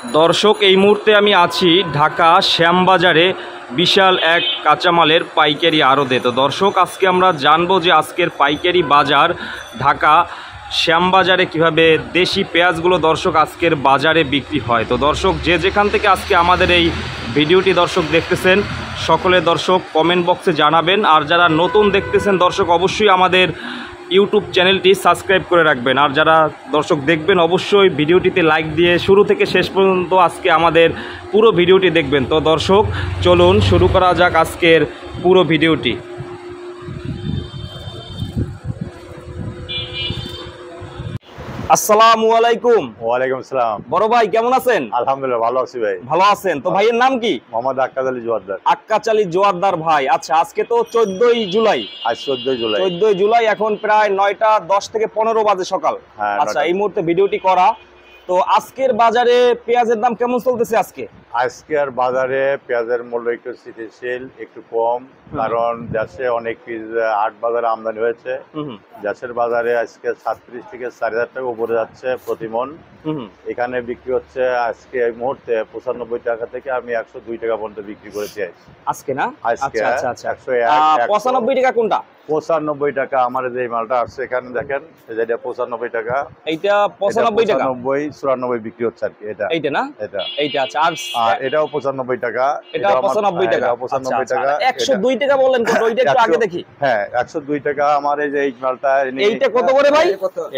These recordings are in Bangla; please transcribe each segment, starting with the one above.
দর্শক, এই মুহূর্তে আমি আছি ঢাকা শ্যামবাজারে বিশাল এক কাঁচামালের পাইকারি আড়তে। তো দর্শক, আজকে আমরা জানবো যে আজকের পাইকারি বাজার ঢাকা শ্যামবাজারে কিভাবে দেশি পেঁয়াজগুলো দর্শক আজকের বাজারে বিক্রি হয়। তো দর্শক, যে যেখান থেকে আজকে আমাদের এই ভিডিওটি দর্শক দেখতেছেন, সকলে দর্শক কমেন্ট বক্সে জানাবেন। আর যারা নতুন দেখতেছেন দর্শক, অবশ্যই আমাদের ইউটিউব চ্যানেলটি সাবস্ক্রাইব করে রাখবেন। আর যারা দর্শক দেখবেন অবশ্যই ভিডিওটিতে লাইক দিয়ে শুরু থেকে শেষ পর্যন্ত আজকে আমাদের পুরো ভিডিওটি দেখবেন। তো দর্শক, চলুন শুরু করা যাক আজকের পুরো ভিডিওটি। আসসালামু আলাইকুম। ওয়ালাইকুম আসসালাম। বড় ভাই কেমন আছেন? আলহামদুলিল্লাহ ভালো আছি ভাই। ভালো আছেন তো? ভাইয়ের নাম কি? মোহাম্মদ আক্কাস আলী জোয়ারদার। আক্কাস আলী জোয়ারদার ভাই। আচ্ছা, আজকে তো 14ই জুলাই। আজ 14 জুলাই। 14ই জুলাই, এখন প্রায় 9টা 10 থেকে 15 বাজে সকাল। আচ্ছা, এই মুহূর্তে ভিডিওটি করা। তো আজকের বাজারে পেঁয়াজের দাম কেমন চলতেছে আজকে? আজকের বাজারে পেঁয়াজের মূল্য একটু স্থিতিশীল, একটু কম, কারণ দেশে অনেক আট বাজারে আমদানি হয়েছে। দেশের বাজারে আজকে 37 থেকে 4000 টাকা উপরে যাচ্ছে প্রতি মন। এখানে বিক্রি হচ্ছে আজকে এই মুহূর্তে 95 টাকা থেকে আমি 102 টাকা পর্যন্ত বিক্রি করেছি আজকে না? আজকে 95 টাকা কোনটা? 95 টাকা আমার যে মালটা আসছে এখানে দেখেন, যেটা 95 টাকা, এইটা 95 টাকা, 94 বিক্রি হচ্ছে আর কি। এইটা না? এইটা আচ্ছা। আর এটাও 95 টাকা, এটাও 95 টাকা, 95 টাকা। 102 টাকা বললেন কত? ওইটা একটু আগে দেখি। হ্যাঁ, 102 টাকা আমার এই যে এই মালটা। এইটা কত করে ভাই?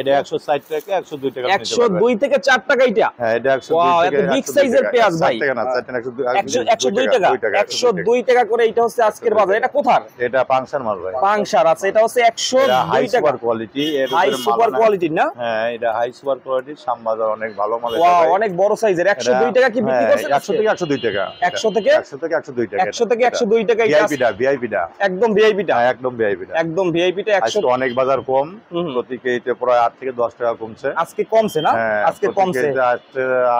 এটা 160 টাকা, 102 টাকা। 102 থেকে 4 টাকা এইটা? হ্যাঁ, এটা 102 টাকা। এত বিগ সাইজের পেঁয়াজ ভাই। 4 টাকা না, 102 টাকা। 102 টাকা করে এইটা হচ্ছে আজকের বাজার। এটা কোথার? এটা পাংশার মাল ভাই। পাংশার। আচ্ছা, এটা হচ্ছে 102 টাকা। সুপার কোয়ালিটি, এর হাই সুপার কোয়ালিটি না? হ্যাঁ, এটা হাই সুপার কোয়ালিটি। শ্যামবাজার অনেক ভালো মাল। ওয়াও, অনেক বড় সাইজের। 102 টাকা কি বিক্রি করছেন? 100 থেকে 102 টাকা। 100 থেকে 102 টাকা। 100 থেকে 102 টাকা। ভিআইপিটা একদম ভিআইপিটা। একদম ভিআইপিটা। একদম ভিআইপিটা 100। অনেক বাজার কম, প্রতি কেজিতে প্রায় 8 থেকে 10 টাকা কমছে। আজকে কমছে না? আজকে কমছে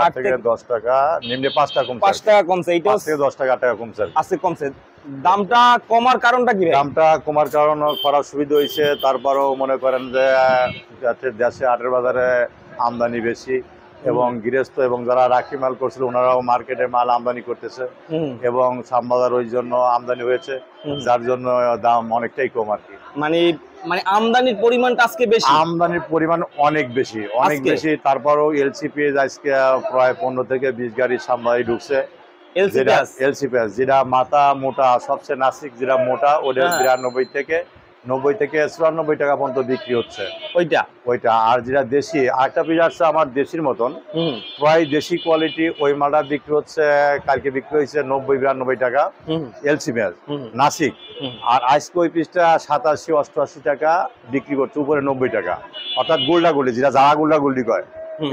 8 থেকে 10 টাকা, নিম্নে 5 টাকা কমছে। 5 টাকা কমছে। এইটা 5 থেকে 10 টাকা, 8 টাকা কমছে আজকে কমছে। দামটা কমার কারণটা কি ভাই? দামটা কমার কারণ করার সুবিধা হয়েছে। তারপরেও মনে করেন যে দেশে আটের বাজারে আমদানি বেশি, এবং গৃহস্থ এবং যারা রাখি মাল করছিল ওনারাও মার্কেটে মাল আমদানি করতেছে, এবং শ্যামবাজার ওই জন্য আমদানি হয়েছে, যার জন্য দাম অনেকটাই কম আর কি। মানে আমদানির পরিমাণটা আজকে বেশি। আমদানির পরিমাণ অনেক বেশি, অনেক বেশি। তারপরও এলসি পেঁয়াজ আজকে প্রায় 15 থেকে 20 গাড়ি শ্যামবাজারে ঢুকছে। এলসি পেঁয়াজ যেটা মাথা মোটা, সবচেয়ে নাসিক যেটা মোটা, ওটা 92 থেকে 94 টাকা পর্যন্ত বিক্রি হচ্ছে ওইটা। আর যেটা দেশি আরেকটা পেঁয়াজ আসছে আমার দেশির মতন, প্রায় দেশি কোয়ালিটি, ওই মালটা বিক্রি হচ্ছে, কালকে বিক্রি হয়েছে 90-92 টাকা এলসি পেঁয়াজ নাসিক। আর আজকে ওই পিসটা 87-88 টাকা বিক্রি করছে, উপরে 90 টাকা। অর্থাৎ গোল্ডা গোল্ডি, যেটা যারা গোল্ডা গোল্ডি কয়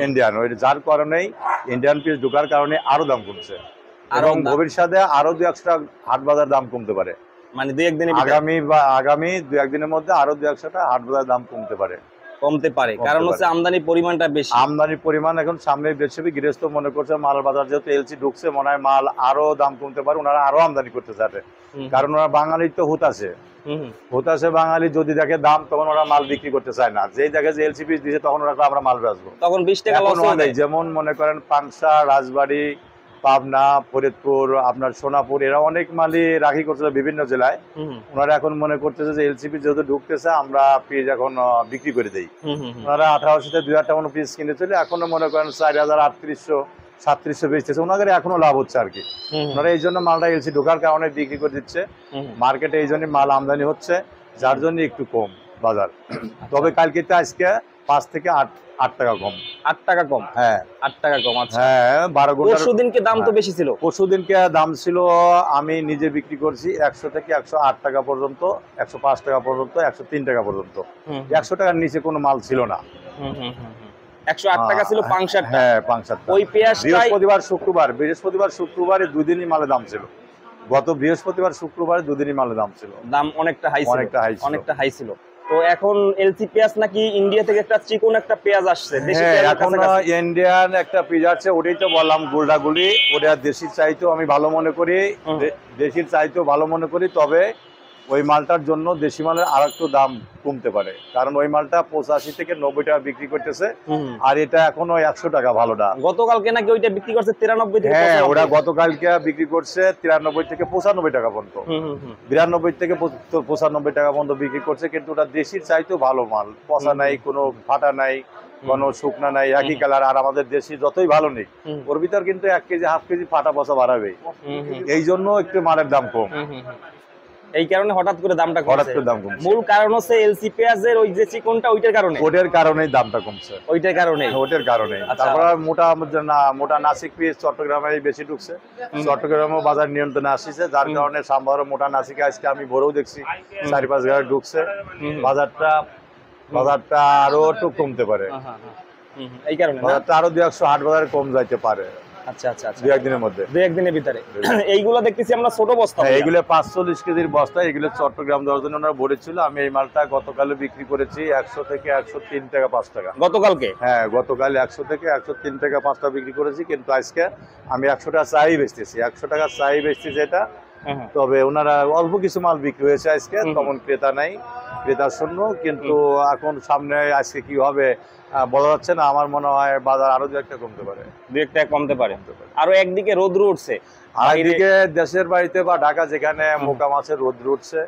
ইন্ডিয়ান, ওই যার কারণেই ইন্ডিয়ান পিস ঢোকার কারণে আরো দাম কমছে, এবং ভবিষ্যতে আরো 2-1 টাকা হাট বাজার দাম কমতে পারে। মানে আগামী 2-1 দিনের মধ্যে আরো 2-1 টাকা হাট বাজার দাম কমতে পারে। কারণ হচ্ছে আমদানির পরিমাণটা বেশি। আমদানির পরিমাণ এখন সামনে বেশি। গৃহস্থ মনে করছে মাল বাজার যেহেতু এলসি ঢুকছে, মনে হয় মাল আরো দাম কমতে পারে, ওনারা আরো আমদানি করতে চাবে। কারণ ওরা বাঙালির তো হুতাশে বাঙালি যদি দেখে দাম, তখন ওরা মাল বিক্রি করতে চায় না। যেই দেখে যে এলসি পিস দিচ্ছে, তখন ওরা আমরা মাল বেচবো, তখন 20 টাকা লস হয়ে যায়। যেমন মনে করেন পাংশা, রাজবাড়ী, পাবনা, ফরিদপুর, আপনার সোনাপুর, এরা অনেক মালই রাখি করছিল বিভিন্ন জেলায়। ওনারা এখন মনে করতেছে যে এলসিপি যেহেতু ঢুকতেছে, আমরা পিস এখন বিক্রি করে দেই। ওনারা 1800 থেকে 2000 টাকা পিস কিনেছিল, এখনো মনে করেন 4000, 3800-3700 বেচতেছে। ওনাদের এখনো লাভ হচ্ছে আর কি। ওনারা এই জন্য মালটা এলসি ঢোকার কারণে বিক্রি করে দিচ্ছে মার্কেটে, এই জন্য মাল আমদানি হচ্ছে, যার জন্য একটু কম বাজার। তবে কালকে আজকে 5 থেকে 8 টাকা কম। 8 টাকা কম? হ্যাঁ, 8 টাকা কম। আচ্ছা, হ্যাঁ, 12 ঘন্টা। পরশুদিনকে দাম তো বেশি ছিল। পরশুদিনকে দাম ছিল, আমি নিজে বিক্রি করছি 100 থেকে 108 টাকা পর্যন্ত, 105 টাকা পর্যন্ত, 103 টাকা পর্যন্ত। 100 টাকার নিচে কোনো মাল ছিল না। 108 টাকা ছিল পাংশার। হ্যাঁ, পাংশার। ওই পেঁয়াজটা বৃহস্পতিবার শুক্রবারে 2 দিনই মালের দাম ছিল। গত বৃহস্পতিবার শুক্রবারে 2 দিনই মালের দাম ছিল। দাম অনেকটা হাই ছিল। তো এখন এলসি পেঁয়াজ নাকি ইন্ডিয়া থেকে একটা চিকন একটা পেঁয়াজ আসছে, দেশি পেঁয়াজ। এখন ইন্ডিয়ান একটা পেঁয়াজ আসছে, ওটাই তো বললাম গোল্ডাগুলি। ওটা দেশির চাইতেও আমি ভালো মনে করি, দেশির চাইতেও ভালো মনে করি। তবে ওই মালটার জন্য দেশি মালের আর একটু দাম কমতে পারে, কারণ ওই মালটা 85 থেকে 90 টাকা বিক্রি করতেছে, আর এটা এখনো 100 টাকা ভালোটা। গতকালকে নাকি ওইটা বিক্রি করছে 93 থেকে। হ্যাঁ, ওরা গতকালকে বিক্রি করছে 93 থেকে 95 টাকা পর্যন্ত, 92 থেকে 95 টাকা পর্যন্ত বিক্রি করছে। কিন্তু ওটা দেশির চাইতেও ভালো মাল, পচা নাই, কোনো ফাটা নাই, কোনো শুকনা নাই, একই কালার। আর আমাদের দেশি যতই ভালো নেই, ওর ভিতর কিন্তু 1 কেজি 1/2 কেজি ফাটা পচা বাড়াবে, এই জন্য একটু মালের দাম কম। এই কারণে হঠাৎ করে দামটা কমছে। মূল কারণ হচ্ছে এলসি পেঁয়াজের ওই যে চিকনটা, ওইটার কারণে, ওটার কারণেই দামটা কমছে, ওইটার কারণে, ওটার কারণে। তারপর মোটা নাসিক পিস চট্টগ্রামে বেশি ঢুকছে, চট্টগ্রামেও বাজার নিয়ন্ত্রণে আসছে, যার কারণে সাম্বারও মোটা নাসিক আজকে আমি ভোরেও দেখছি 4-5 গাড়ি ঢুকছে। বাজারটা আরো একটু কমতে পারে, এই কারণে বাজারটা আরো 200 হাট বাজারে কম যাইতে পারে। আচ্ছা আচ্ছা আচ্ছা, 2-1 দিনের মধ্যে, 2-1 দিনের ভিতরে। এইগুলো দেখতেছি আমরা ছোট বস্তা, এইগুলো 45 কেজির বস্তা, এগুলো চট্টগ্রাম দেওয়ার জন্য ওনারা বলেছিল। আমি এই মালটা গতকালে বিক্রি করেছি 100 থেকে 103 টাকা 5 টাকা। গতকালকে? হ্যাঁ, গতকাল 100 থেকে 103 টাকা 5 টাকা বিক্রি করেছি। কিন্তু আজকে আমি 100 টাকা চাই বেচতেছি, 100 টাকা চাই বেচতেছি এটা। তবে ওনারা অল্প কিছু মাল বিক্রি হয়েছে আজকে, তেমন ক্রেতা নাই, ক্রেতা শূন্য। কিন্তু এখন সামনে আজকে কি হবে বলা যাচ্ছে না। আমার মনে হয় বাজার আরো 2-1 টাকা কমতে পারে, 2-1 টাকা কমতে পারে। আরো একদিকে রোদ্র উঠছে, আর একদিকে দেশের বাড়িতে বা ঢাকা যেখানে মোকা মাছের রোদ্র উঠছে,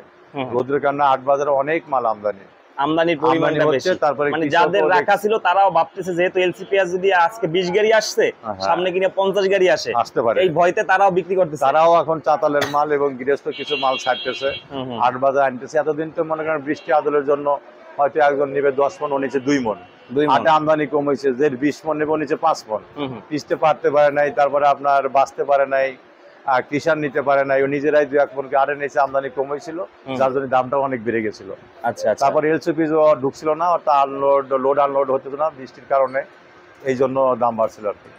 রোদ্রের কারণে হাট বাজারে অনেক মাল আমদানির পরিমাণটা বেশি। তারপরে মানে যাদের রাখা ছিল তারাও ভাবতেছে যেহেতু এলসি পেঁয়াজ যদি আজকে 20 গাড়ি আসছে, সামনে কিনে 50 গাড়ি আসতে পারে, এই ভয়তে তারাও বিক্রি করতেছে। তারাও এখন চাতালের মাল এবং গৃহস্থ কিছু মাল ছাড়তেছে, হাট বাজার আনতেছে। এতদিন তো মনে করেন বৃষ্টি আদলের জন্য হয়তো একজন নেবে 10 মন, ও নিচে 2 মন, হাটে আমদানি কম হয়েছে, যে 20 মন নেবে নিচে 5 মন, পিসতে পারতে পারে নাই, তারপরে আপনার বাঁচতে পারে নাই, কৃষাণ নিতে পারে নাই, ও নিজেরাই 2-1 মনকে আরে নিচে আমদানি কম হয়েছিল, যার জন্য দামটা অনেক বেড়ে গেছিল। আচ্ছা, তারপর এলসিপি ঢুকছিল না, ওটা লোড আনলোড হতে না বৃষ্টির কারণে, এই জন্য দাম বাড়ছিল আর কি।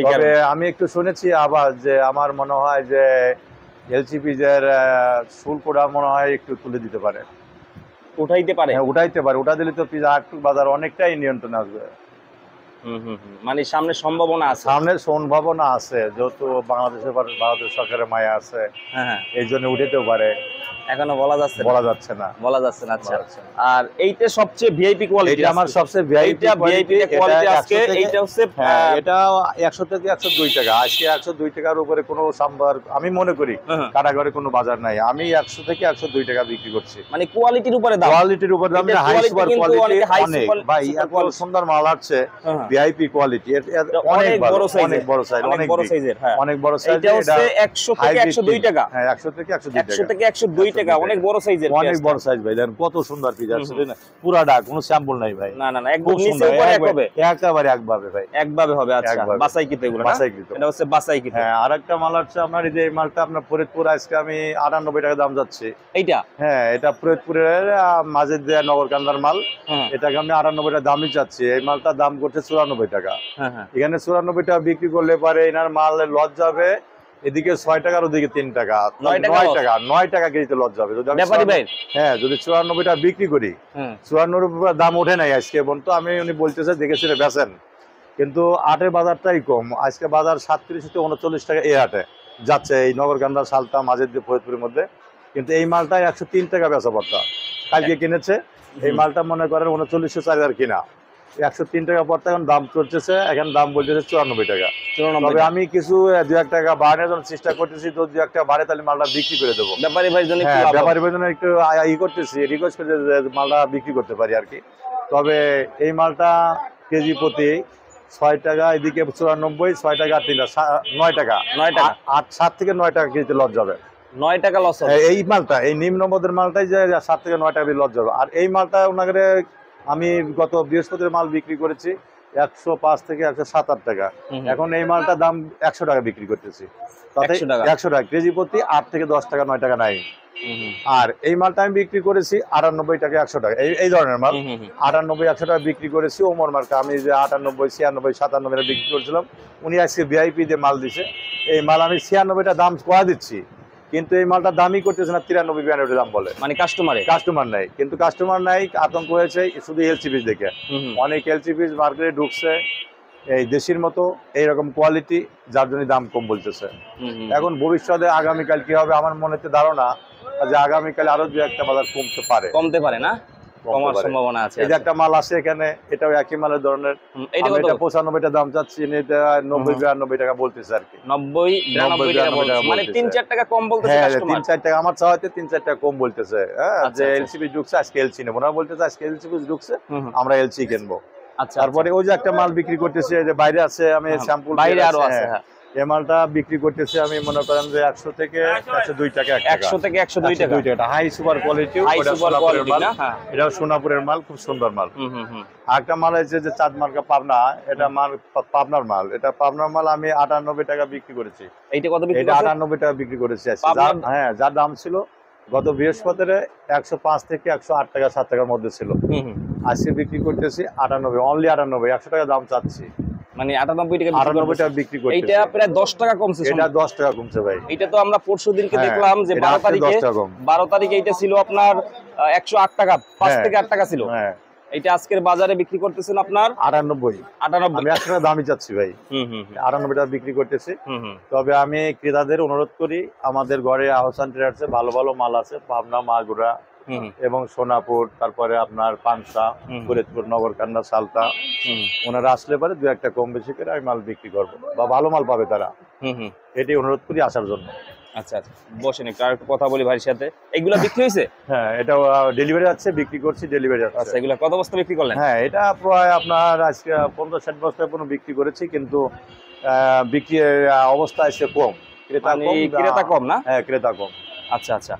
তবে আমি একটু শুনেছি আবার যে আমার মনে হয় যে এলসিপি এর শুল্কটা মনে হয় একটু তুলে দিতে পারে, উঠাইতে পারে। উঠা দিলে তো পিজা একটু বাজার অনেকটাই নিয়ন্ত্রণে আসবে। মানে সামনে সম্ভাবনা আছে, যেহেতু ভারত সরকারের মায়া আছে, এই জন্য উঠেতেও পারে, এখনো বলা যাচ্ছে না। আচ্ছা, আর এইটা সবচেয়ে ভিআইপি কোয়ালিটি, এটা আমার সবচেয়ে ভিআইপি কোয়ালিটি আজকে। এইটা হচ্ছে এটা 100 থেকে 102 টাকা। আজকে 102 টাকার উপরে কোনো সাম্বার আমি মনে করি কারাগারে কোনো বাজার নাই। আমি 100 থেকে 102 টাকা বিক্রি করছি, মানে কোয়ালিটির উপরে দাম, হাই সুপার কোয়ালিটি অনেক। ভাই এত সুন্দর মাল আছে, ভিআইপি কোয়ালিটি, অনেক বড় সাইজ, অনেক বড় সাইজের, অনেক বড় সাইজ। এটা হচ্ছে 100 থেকে 102 টাকা। হ্যাঁ, 100 থেকে 102 টাকা, অনেক বড় সাইজের, অনেক বড় সাইজ ভাই। দেখেন কত সুন্দর পিস আছে, পুরাটা কোনো স্যাম্পল নাই ভাই। না, একদম নিচে উপরে এক হবে, একেবারে একভাবে ভাই, একভাবে হবে। আচ্ছা, বাছাইকৃত এগুলো, বাছাইকৃত, এটা হচ্ছে বাছাইকৃত। হ্যাঁ, আরেকটা মাল আছে আপনার, এই যে মালটা আপনার ফরিদপুর আজকে আমি 98 টাকা দাম যাচ্ছে এইটা। হ্যাঁ, এটা ফরিদপুরের মাঝে দেয়া নগরকান্দার মাল, এটাকে আমি 98 টাকা দামই চাচ্ছি। এই মালটা দাম করছে 94 টাকা। এখানে 94 টাকা বিক্রি করলে পারে এনার মাল লস যাবে এদিকে 6 টাকা, ওদিকে 3 টাকা, 9 টাকা কেজিতে লস যাবে। হ্যাঁ, যদি 94 টাকা বিক্রি করি, 94 দাম ওঠে নাই আজকে পর্যন্ত। আমি উনি বলতেছে দেখেছিল বেচেন, কিন্তু আটের বাজারটাই কম। আজকে বাজার 37 থেকে 39 টাকা এই হাটে যাচ্ছে, এই নগরকান্দা, সালতা, মাঝের দিয়ে ফরিদপুরের মধ্যে। কিন্তু এই মালটা 103 টাকা বেচা পড়তা, কালকে কিনেছে। এই মালটা মনে করেন 39,400 কিনা, 103 টাকা পড়তে এখন দাম চলতেছে, এখন দাম বলতেছে 94 টাকা। তবে আমি কিছু 2-1 টাকা বাড়ানোর জন্য চেষ্টা করতেছি, তো 2-1 টাকা বাড়ে তাহলে মালটা বিক্রি করে দেবো। ব্যাপারী ভাইয়ের জন্য একটু করতেছি, রিকোয়েস্ট করতে মালটা বিক্রি করতে পারি আর কি। তবে এই মালটা কেজি প্রতি 6 টাকা, এদিকে 94, 6 টাকা, 9 টাকা, 7 থেকে 9 টাকা কেজিতে লস যাবে। 9 টাকা লস এই মালটা, এই নিম্ন মধ্যের মালটাই যে 7 থেকে 9 টাকা লস যাবে। আর এই মালটা ওনাকে আমি গত বৃহস্পতির মাল বিক্রি করেছি 105 থেকে 107 টাকা। এখন এই মালটা দাম 100 টাকা বিক্রি করতেছি, 100 টাকা কেজি প্রতি, 8 থেকে 10 টাকা, 9 টাকা নাই। আর এই মালটা আমি বিক্রি করেছি 98 টাকা, 100 টাকা, এই ধরনের মাল 98, 100 টাকা বিক্রি করেছি। ওমর মার্কা আমি যে 98, 96, 97 বিক্রি করেছিলাম, উনি আজকে ভিআইপি দিয়ে মাল দিছে। এই মাল আমি 96 টাকা দাম করা দিচ্ছি, কিন্তু এই মালটা দামই করতেছে না, 93-92 দাম বলে, মানে কাস্টমার নাই। কিন্তু কাস্টমার নাই, আতঙ্ক হয়েছে শুধু এলসিপি দেখে। অনেক এলসিপি মার্কেটে ঢুকছে এই দেশের মতো এইরকম কোয়ালিটি, যার জন্য দাম কম বলতেছে। এখন ভবিষ্যতে আগামীকাল কি হবে আমার মনে হচ্ছে ধারণা যে আগামীকালে আরো দু একটা বাজার কমতে পারে না, কমার সম্ভাবনা আছে। এই যে একটা মাল আছে এখানে, এটাও একই মালের ধরনের, এটা 95 টাকা দাম চাচ্ছি, এটা 90-92 টাকা বলতেছে আর কি। 90-92 টাকা মানে 3-4 টাকা কম বলতেছে কাস্টমার। 3-4 টাকা আমার চাওয়াতে 3-4 টাকা কম বলতেছে। হ্যাঁ, যে এলসিপি ঢুকছে আজকে এলসি নেব না, বলতেছে আজকে এলসিপি ঢুকছে আমরা এলসি কিনবো। আচ্ছা, তারপরে ওই যে একটা মাল বিক্রি করতেছে, যে বাইরে আছে, আমি স্যাম্পল বাইরে আরো আছে। এই মালটা বিক্রি করতেছে আমি মনে করেন যে 100 থেকে 102 টাকা, 100 থেকে 102 টাকা। হাই সুপার কোয়ালিটি, এটা সোনাপুরের মাল, খুব সুন্দর মাল। একটা মাল আছে যে চাঁদ মার্কা পাবনা, এটা মাল পাবনার মাল, এটা পাবনার মাল আমি 98 টাকা বিক্রি করেছি। এইটা কত বিক্রি? এটা 98 টাকা বিক্রি করেছি। হ্যাঁ, যার দাম ছিল গত বৃহস্পতিবারে 105 থেকে 108 টাকা 7 টাকার মধ্যে ছিল, আজকে বিক্রি করতেছি 98, অনলি 98, 100 টাকা দাম চাচ্ছি, মানে 98 টাকা বিক্রি করতেছি। এটা প্রায় 10 টাকা কমছে। এটা 10 টাকা কমছে ভাই। এটা তো আমরা পরশুদিনকে দেখলাম যে 12 তারিখে এটা ছিল আপনার 108 টাকা, 5 থেকে 8 টাকা ছিল। হ্যাঁ, এটা আজকের বাজারে বিক্রি করতেছেন আপনার 98। আমি 100 টাকা দামই চাচ্ছি ভাই। 98 টাকা বিক্রি করতেছি। তবে আমি ক্রেতাদের অনুরোধ করি, আমাদের ঘরে আহসান ট্রেডার্সে ভালো ভালো মাল আছে, পাবনা, মাগুরা এবং সোনাপুর, তারপরে আপনার পানসা, ফরিদপুর, নগরকান্দা, সালতা, ওনারা আসলে পরে দু একটা কম বেশি করে আমি মাল বিক্রি করবো, বা ভালো মাল পাবে তারা। এটাই অনুরোধ করি আসার জন্য। আচ্ছা আচ্ছা, বসেন একটু আরেকটু কথা বলি ভাইয়ের সাথে। এগুলা বিক্রি হয়েছে? হ্যাঁ, এটা ডেলিভারি আছে, বিক্রি করছি, ডেলিভারি আছে। আচ্ছা, এগুলা কত বস্তা বিক্রি করলেন? হ্যাঁ, এটা প্রায় আপনার আজকে 50-60 বস্তা পর্যন্ত বিক্রি করেছি, কিন্তু বিক্রির অবস্থা এসে কম, ক্রেতা কম না? হ্যাঁ, ক্রেতা কম। আচ্ছা আচ্ছা,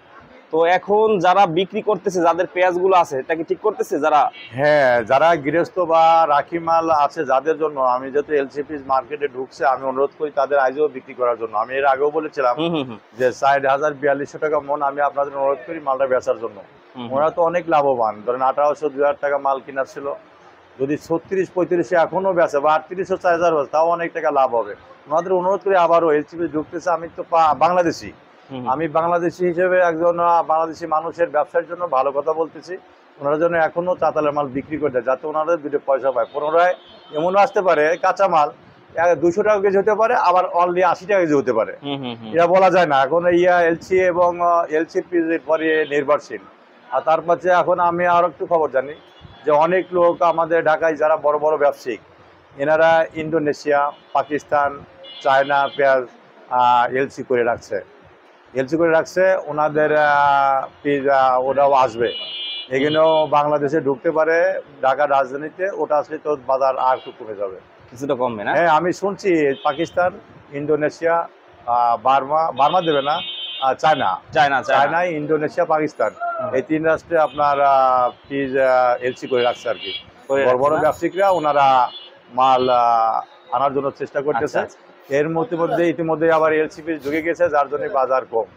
তো এখন যারা বিক্রি করতেছে, যাদের পেঁয়াজ গুলো আছে, এটা কি ঠিক করতেছে যারা? হ্যাঁ, যারা গৃহস্থ বা রাখি মাল আছে, যাদের জন্য আমি যেহেতু এলসিপি মার্কেটে ঢুকছে, আমি অনুরোধ করি তাদের আজও বিক্রি করার জন্য। আমি এর আগেও বলেছিলাম যে 40,000-4200 টাকা মন, আমি আপনাদের অনুরোধ করি মালটা বেচার জন্য। ওরা তো অনেক লাভবান, ধরেন 1800-2000 টাকা মাল কেনার ছিল, যদি 36-35 এখনো বেচে বা 3800-4000 বেচে, তাও অনেক টাকা লাভ হবে। ওনাদের অনুরোধ করি আবারও এলসিপি ঢুকতেছে, আমি তো বাংলাদেশি, আমি বাংলাদেশি হিসেবে একজন বাংলাদেশি মানুষের ব্যবসার জন্য ভালো কথা বলতেছি। ওনারা যেন এখনো চাতালের মাল বিক্রি করে দেয়, যাতে ওনাদের দুটো পয়সা পায়। পুনরায় এমনও আসতে পারে কাঁচা মাল 200 টাকা কেজি হতে পারে, আবার অনলি 80 টাকা কেজি হতে পারে, এটা বলা যায় না। এখন এলসি এবং এলসিপি পরে নির্ভরশীল। আর তার পাশে এখন আমি আরো একটু খবর জানি যে অনেক লোক আমাদের ঢাকায় যারা বড় বড় ব্যবসায়িক, এনারা ইন্দোনেশিয়া, পাকিস্তান, চায়না পেঁয়াজ এলসি করে রাখছে, ওনাদের ওরাও আসবে, এখানেও বাংলাদেশে ঢুকতে পারে, ঢাকার রাজধানীতে। ওটা আসলে তো বাজার আর একটু কমে যাবে, কিছুটা কমবে না? হ্যাঁ, আমি শুনছি পাকিস্তান, ইন্দোনেশিয়া, বার্মা দেবে না, চায়না, ইন্দোনেশিয়া, পাকিস্তান, এই 3 রাষ্ট্রে আপনার এলসি করে রাখছে আর কি। বড় বড় ব্যবসায়িকরা ওনারা মাল আনার জন্য চেষ্টা করতেছে। এর মধ্যে ইতিমধ্যে আবার এলসিপি ঢুকে গেছে, যার জন্য বাজার কম,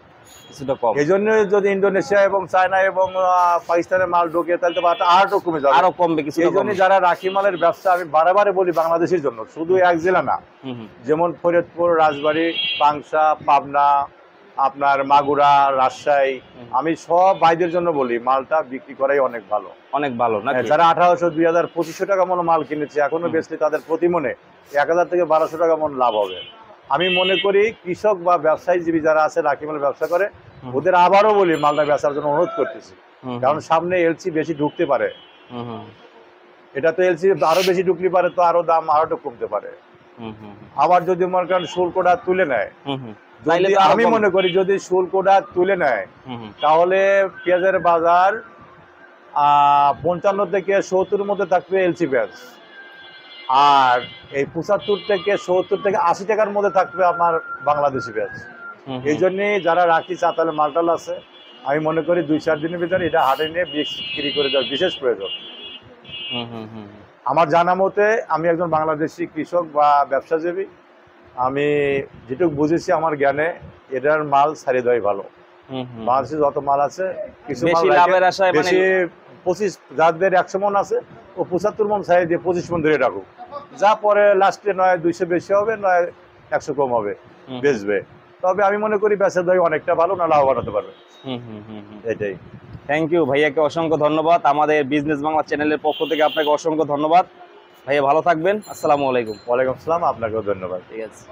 কিছুটা কম। এই জন্য যদি ইন্দোনেশিয়া এবং চায়না এবং পাকিস্তানের মাল ঢুকে, তাহলে তো বাজার আরো কমে যাবে, আরো কমবে কিছু। এই জন্য যারা রাখি মালের ব্যবসা, আমি বারে বলি বাংলাদেশের জন্য, শুধু এক জেলা না, যেমন ফরিদপুর, রাজবাড়ী, পাংশা, পাবনা, আপনার মাগুরা, রাজশাহী, আমি সব ভাইদের জন্য বলি মালটা বিক্রি করাই অনেক ভালো, অনেক ভালো। যারা 1800, 2000, 2500 টাকা মন মাল কিনেছে, এখনো বেচলে তাদের প্রতি মনে 1000 থেকে 1200 টাকা মন লাভ হবে। আমি মনে করি কৃষক বা ব্যবসায়ীজীবী যারা আছে, রাখি মাল ব্যবসা করে, ওদের আবারও বলি মালটা বেচার জন্য অনুরোধ করতেছি, কারণ সামনে এলসি বেশি ঢুকতে পারে। এটা তো এলসি আরো বেশি ঢুকতে পারে, তো আরো দাম আরো কমতে পারে। আবার যদি মনে করেন শুল্কটা তুলে নেয়, আমি মনে করি যদি শুল্কটা তুলে নেয়, তাহলে পেঁয়াজের বাজার 55 থেকে 70 মধ্যে থাকবে এলসি পেঁয়াজ, আর এই 75 থেকে 70 থেকে 80 টাকার মধ্যে থাকবে আপনার বাংলাদেশি পেঁয়াজ। এই জন্যে যারা রাখি চাতালে মালটাল আছে, আমি মনে করি 2-4 দিনের ভিতরে এটা হাটে নিয়ে বিক্রি করে দেওয়ার বিশেষ প্রয়োজন। আমার জানা মতে, আমি একজন বাংলাদেশি কৃষক বা ব্যবসাজীবী, আমি যেটুকু বুঝেছি আমার জ্ঞানে, এটার মাল ছাড়িয়ে দেওয়াই ভালো। বাংলাদেশে যত মাল আছে, কিছু বেশি 25, যাদের 100 মন আছে, ও 75 মন ছাড়িয়ে দিয়ে 25 মন ধরে রাখুক, যা পরে লাস্টে নয় 200 বেশি হবে, নয় 100 কম হবে, বেচবে। তবে আমি মনে করি বেচা দেওয়া অনেকটা ভালো, না লাভবান হতে পারবে। এটাই। থ্যাংক ইউ ভাইয়াকে, অসংখ্য ধন্যবাদ। আমাদের বিজনেস বাংলা চ্যানেলের পক্ষ থেকে আপনাকে অসংখ্য ধন্যবাদ ভাইয়া, ভালো থাকবেন। আসসালামু আলাইকুম। ওয়ালাইকুম আসসালাম, আপনাকেও ধন্যবাদ। ঠিক আছে।